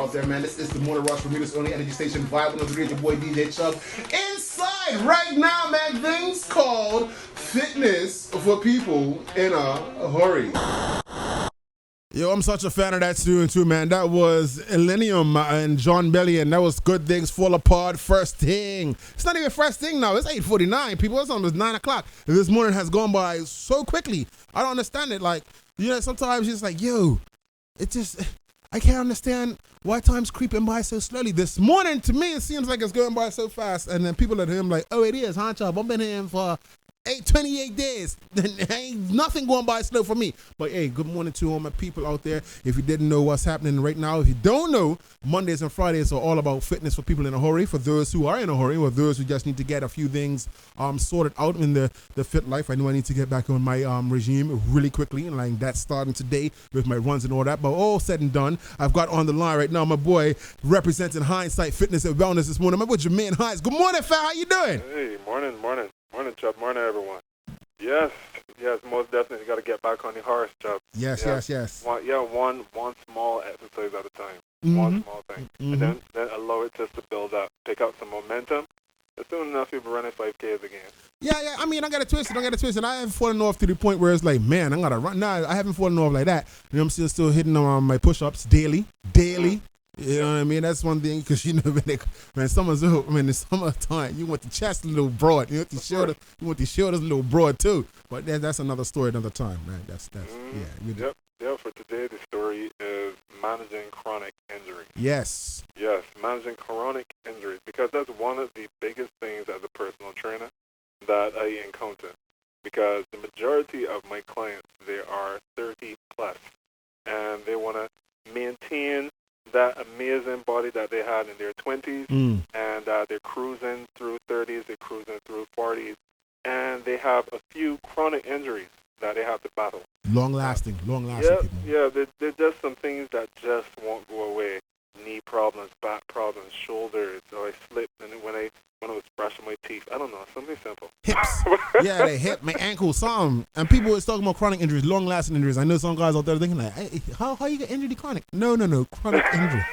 out there, man. This is the Morning Rush, Bermuda's only energy station, Vibe 103, your boy DJ Chubb. Inside right now, man, things called fitness for people in a hurry. Yo, I'm such a fan of that too, man. That was Illenium and John Bellion. That was Good Things Fall Apart, First Thing. It's not even first thing now. It's 8:49, people. It's almost 9 o'clock. This morning has gone by so quickly. I don't understand it. Like, you know, sometimes you're just like, yo, I can't understand why time's creeping by so slowly. This morning, to me, it seems like it's going by so fast. And then people at him like, oh, it is, huh, Chubb? I've been here for 28 days. Ain't nothing going by slow for me. But hey, good morning to all my people out there. If you didn't know what's happening right now, if you don't know, Mondays and Fridays are all about fitness for people in a hurry, for those who are in a hurry, or those who just need to get a few things sorted out in the fit life. I know I need to get back on my regime really quickly, and like that's starting today with my runs and all that. But all said and done, I've got on the line right now my boy representing Hinds Fitness and Wellness this morning. My boy Jermain Hinds. Good morning, fam. How you doing? Hey, morning, Chubb. Morning, everyone. Yes, most definitely. You got to get back on the horse, Chubb. Yes. One small exercise at a time. Mm-hmm. One small thing. Mm-hmm. And then allow it just to build up, pick up some momentum. As soon enough, you'll be running 5Ks again. Yeah. I mean, I got it twisted. I haven't fallen off to the point where it's like, man, I'm going to run. Nah, I haven't fallen off like that. You know, I'm still hitting my push-ups daily. You know what I mean? That's one thing, because you know when summer's up, in the summertime, you want the chest a little broad, you want the shoulders a little broad too. But that's another story, another time, man. That's yeah. Yep. For today, the story is managing chronic injury. Yes, managing chronic injuries, because that's one of the biggest things as a personal trainer that I encounter. Because the majority of my clients, they are 30 plus, and they want to maintain that amazing body that they had in their 20s, and they're cruising through 30s, they're cruising through 40s, and they have a few chronic injuries that they have to battle. Long-lasting people. Yeah, there's just some things that just won't go away. Knee problems, back problems, shoulders, or I slipped when I was brushing my teeth. I don't know, something simple. Hips. Yeah, they hip, my ankles, some. And people is talking about chronic injuries, long-lasting injuries. I know some guys out there thinking like, hey, how you get injured chronic? No, chronic injury.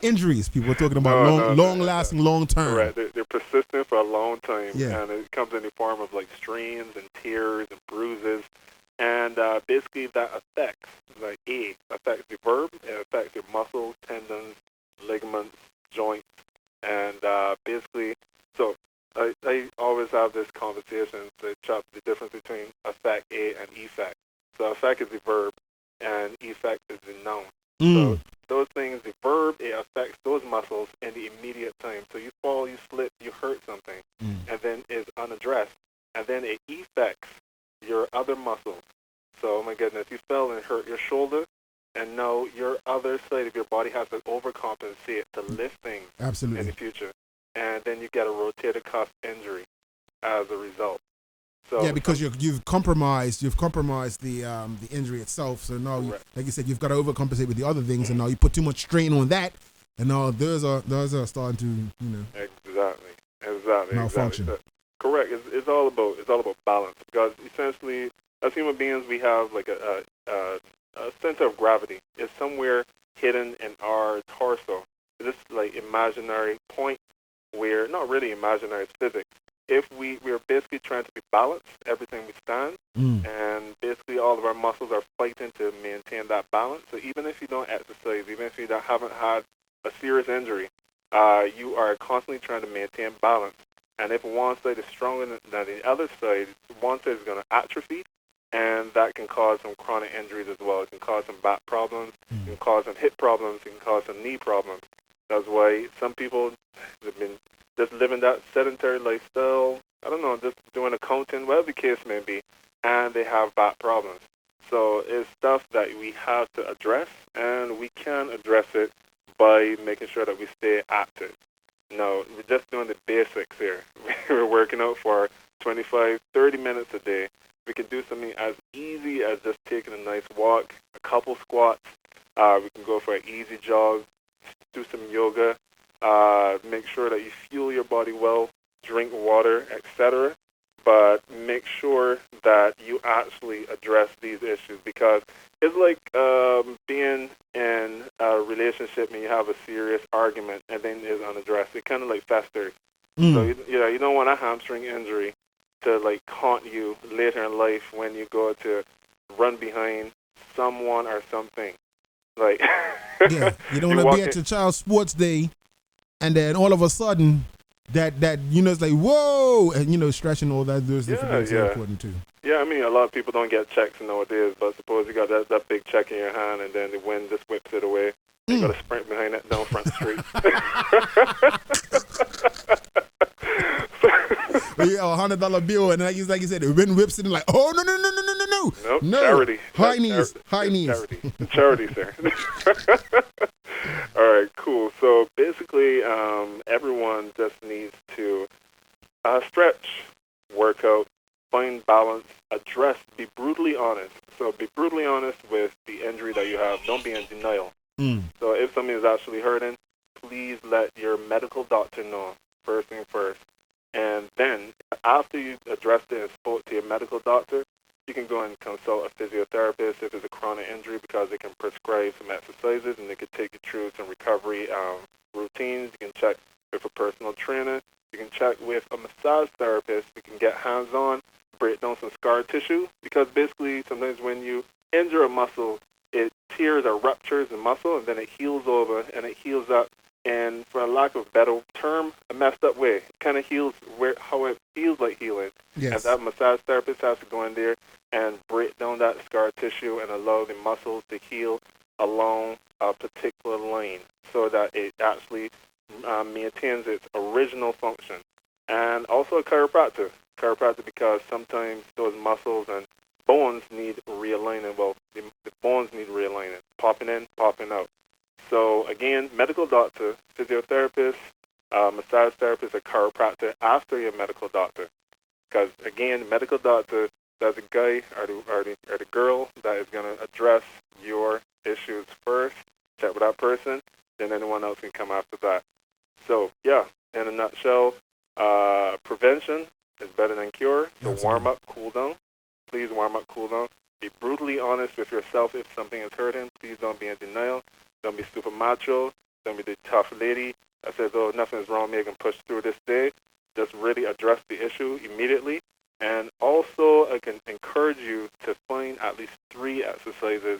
Injuries, people are talking about long-lasting, long-term. Right, they're persistent for a long time, yeah. And it comes in the form of like strains and tears and bruises. And basically that affects the verb, it affects your muscles, tendons, ligaments, joints, and basically, so I always have this conversation to chop the difference between affect A and effect. So affect is the verb, and effect is the noun. So those things, the verb, it affects those muscles in the immediate time. So you fall, you slip, you hurt something, and then it's unaddressed, and then it affects your other muscles. So, oh my goodness, you fell and hurt your shoulder, and now your other side of your body has to overcompensate to lift things in the future. And then you get a rotator cuff injury as a result. So, yeah, because you've compromised the injury itself. So now, like you said, you've got to overcompensate with the other things, and now you put too much strain on that, and now those are starting to, Exactly. malfunction. So, correct. It's all about balance, because essentially, as human beings, we have like a center of gravity. It's somewhere hidden in our torso. This like imaginary point where, not really imaginary, it's physics. If we're basically trying to be balanced every time we stand, and basically all of our muscles are fighting to maintain that balance. So even if you don't exercise, even if you haven't had a serious injury, you are constantly trying to maintain balance. And if one side is stronger than the other side, one side is going to atrophy, and that can cause some chronic injuries as well. It can cause some back problems, it can cause some hip problems, it can cause some knee problems. That's why some people have been just living that sedentary lifestyle, I don't know, just doing accounting, whatever the case may be, and they have back problems. So it's stuff that we have to address, and we can address it by making sure that we stay active. No, we're just doing the basics here. We're working out for 25, 30 minutes a day. We can do something as easy as just taking a nice walk, a couple squats. We can go for an easy jog, do some yoga, make sure that you fuel your body well, drink water, etc. But make sure that that you actually address these issues, because it's like being in a relationship and you have a serious argument and then it's unaddressed. It kind of like festers. So you don't want a hamstring injury to like haunt you later in life when you go to run behind someone or something. Like yeah, you don't want to be at your child's sports day, and then all of a sudden that it's like whoa, and stretching all that, those different things are important too. Yeah, I mean, a lot of people don't get checks nowadays, but suppose you got that big check in your hand and then the wind just whips it away. You got to sprint behind that down Front Street. Yeah, $100 bill, and like you said, the wind whips it, and like, oh no, nope, charity, high knees, charity, sir. All right, cool. So basically, everyone just needs to stretch, work out, find balance, address, be brutally honest. So be brutally honest with the injury that you have. Don't be in denial. So if something is actually hurting, please let your medical doctor know first thing first. And then after you addressed it and spoke to your medical doctor, you can go and consult a physiotherapist if it's a chronic injury, because they can prescribe some exercises and they can take you through some recovery routines. You can check with a personal trainer. You can check with a massage therapist. You can get hands-on, break down some scar tissue, because basically sometimes when you injure a muscle, it tears or ruptures the muscle, and then it heals over and it heals up. And for a lack of a better term, a messed up way. It kind of heals how it feels like healing. Yes. And that massage therapist has to go in there and break down that scar tissue and allow the muscles to heal along a particular line so that it actually maintains its original function. And also a chiropractor. Because sometimes those muscles and bones need realigning. Well, the bones need realigning. Popping in, popping out. So again, medical doctor, physiotherapist, massage therapist, a chiropractor after your medical doctor. Because again, medical doctor, that's the guy or the girl that is going to address your issues first, check with that person, then anyone else can come after that. So yeah, in a nutshell, prevention is better than cure. So warm up, cool down. Please warm up, cool down. Be brutally honest with yourself if something is hurting. Please don't be in denial. Don't be super macho. Don't be the tough lady that says, oh, nothing's wrong with me, I can push through this day. Just really address the issue immediately. And also, I can encourage you to find at least 3 exercises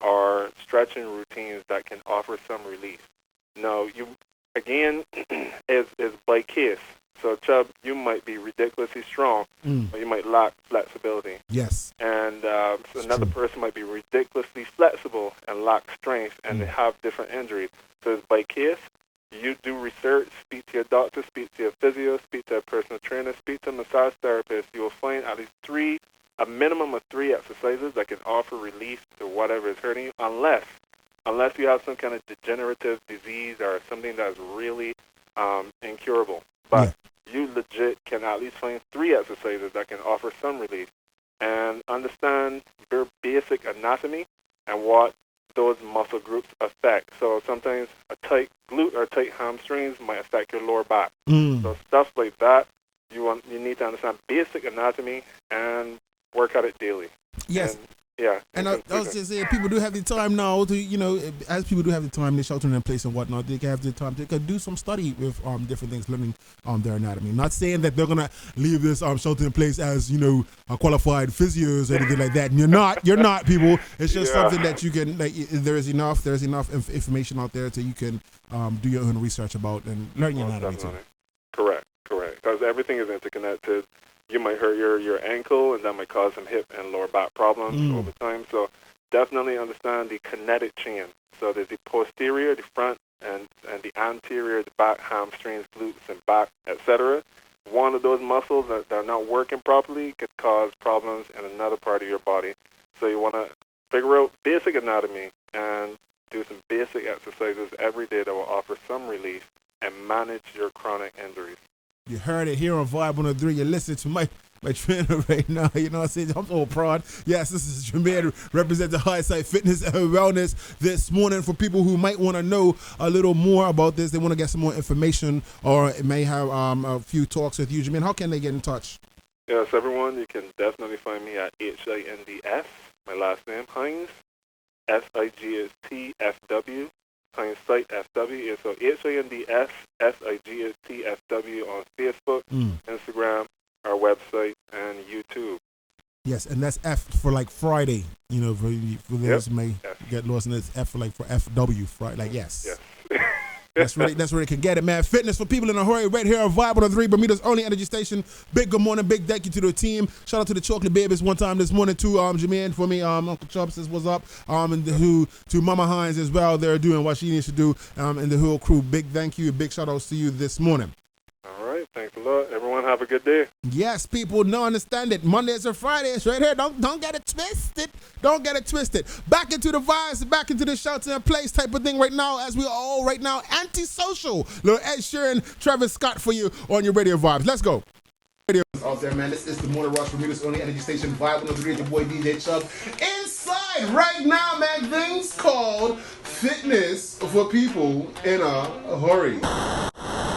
or stretching routines that can offer some relief. Now, is by case. So, Chubb, you might be ridiculously strong, or you might lack flexibility. Yes. And another person might be ridiculously flexible and lack strength, and they have different injuries. So it's by case. You do research, speak to your doctor, speak to your physio, speak to a personal trainer, speak to a massage therapist. You will find at least a minimum of 3 exercises that can offer relief to whatever is hurting you, unless you have some kind of degenerative disease or something that is really incurable. But you legit can at least find 3 exercises that can offer some relief, and understand your basic anatomy and what those muscle groups affect. So sometimes a tight glute or tight hamstrings might affect your lower back. So stuff like that, you need to understand basic anatomy and work at it daily. Yes. And I was just saying, people do have the time now to, as people do have the time, they're sheltering in place and whatnot, they can have the time to do some study with different things, learning their anatomy. Not saying that they're going to leave this shelter in place as, a qualified physios or anything like that. And you're not, people. It's just something that you can, there's enough information out there so you can do your own research about and learn your anatomy too. Correct. Because everything is interconnected. You might hurt your ankle, and that might cause some hip and lower back problems over time. So definitely understand the kinetic chain. So there's the posterior, the front, and the anterior, the back, hamstrings, glutes, and back, etc. One of those muscles that are not working properly could cause problems in another part of your body. So you want to figure out basic anatomy and do some basic exercises every day that will offer some relief and manage your chronic injuries. You heard it here on Vibe 103. You listen to my trainer right now. You know what I'm saying? I'm so proud. Yes, this is Jermain, representing High Side Fitness and Wellness this morning. For people who might want to know a little more about this, they want to get some more information, or may have a few talks with you, Jermain, how can they get in touch? Yes, everyone, you can definitely find me at Hinds, my last name, Hinds, SIGSTFW, Hinds Site FW. So Hinds, SIGSTFW on Facebook, Instagram, our website, and YouTube. Yes, and that's F for like Friday. You know, for those who may get lost in this, F for like for FW, Friday. Like, yes. That's where they can get it, man. Fitness for people in a hurry, right here on Vibe 103, Bermuda's only energy station. Big good morning, big thank you to the team. Shout out to the Chocolate Babies one time this morning too. Jermain for me, Uncle Chubb says what's up. And to Mama Hinds as well. They're doing what she needs to do. And the whole crew, big thank you, big shout outs to you this morning. All right, thanks a lot. Everyone have a good day. Yes, people know, understand it. Mondays or Fridays, right here. Don't get it twisted. Don't get it twisted. Back into the vibes, back into the shelter in place type of thing right now, as we are all right now antisocial. Little Ed Sheeran, Travis Scott for you on your radio vibes. Let's go. Out there, man. This is the Morning Rush Bermuda's only energy station, Vibe 103, your boy DJ Chubb. Inside right now, man, things called fitness for people in a hurry.